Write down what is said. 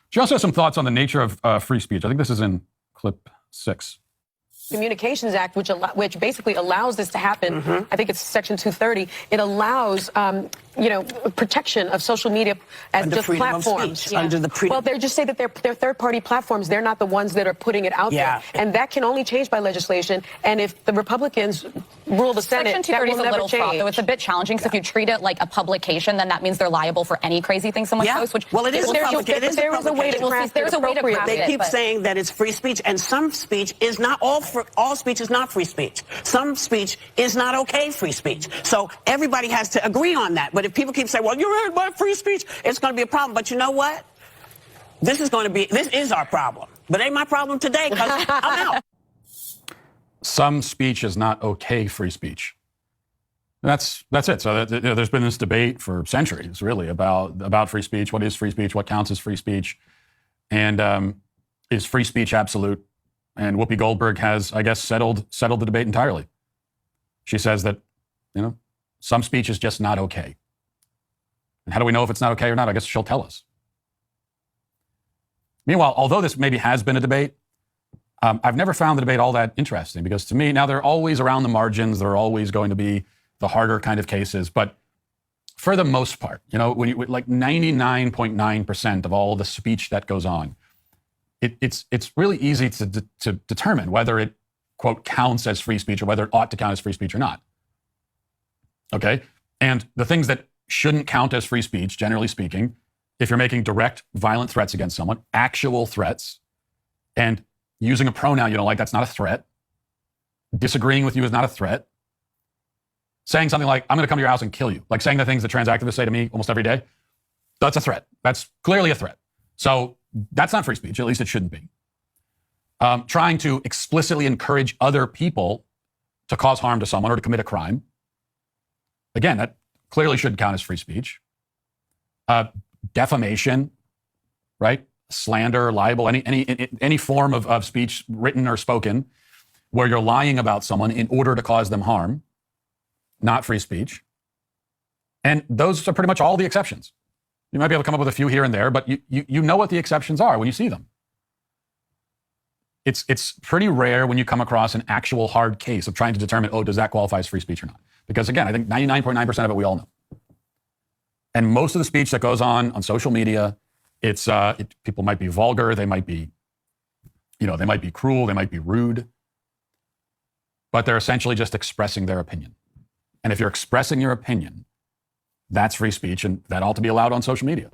She also has some thoughts on the nature of free speech. I think this is in clip 6. Communications Act, which basically allows this to happen. I think it's Section 230. It allows, protection of social media as under just platforms. Under the well, they just say that they're third-party platforms. They're not the ones that are putting it out there, and that can only change by legislation. And if the Republicans rule the Senate, Section 230 that will is a little never change. fraught, though. It's a bit challenging. So if you treat it like a publication, then that means they're liable for any crazy thing someone posts. Which well, it is a publication. There is a way to craft it appropriately. They keep saying that it's free speech, and some speech is not all speech is not free speech. Some speech is not okay free speech. So everybody has to agree on that. But if people keep saying, well, you're hurt by free speech, it's going to be a problem. But you know what? This is our problem. But ain't my problem today because I'm out. Some speech is not okay free speech. That's it. So there's been this debate for centuries, really, about free speech. What is free speech? What counts as free speech? And is free speech absolute? And Whoopi Goldberg has, I guess, settled the debate entirely. She says that, some speech is just not okay. And how do we know if it's not okay or not? I guess she'll tell us. Meanwhile, although this maybe has been a debate, I've never found the debate all that interesting because to me, now they're always around the margins. They're always going to be the harder kind of cases. But for the most part, when you like 99.9% of all the speech that goes on, it's really easy to determine whether it, quote, counts as free speech or whether it ought to count as free speech or not. Okay? And the things that shouldn't count as free speech, generally speaking, if you're making direct violent threats against someone, actual threats, and using a pronoun you don't like, that's not a threat. Disagreeing with you is not a threat. Saying something like, I'm going to come to your house and kill you, like saying the things that trans activists say to me almost every day, that's a threat. That's clearly a threat. So that's not free speech, at least it shouldn't be. Trying to explicitly encourage other people to cause harm to someone or to commit a crime, again, that clearly should count as free speech. Defamation, right? Slander, libel, any form of speech, written or spoken, where you're lying about someone in order to cause them harm, not free speech. And those are pretty much all the exceptions. You might be able to come up with a few here and there, but you know what the exceptions are when you see them. It's pretty rare when you come across an actual hard case of trying to determine, does that qualify as free speech or not? Because again, I think 99.9% of it we all know. And most of the speech that goes on social media, people might be vulgar, they might be, they might be cruel, they might be rude, but they're essentially just expressing their opinion. And if you're expressing your opinion, that's free speech, and that ought to be allowed on social media.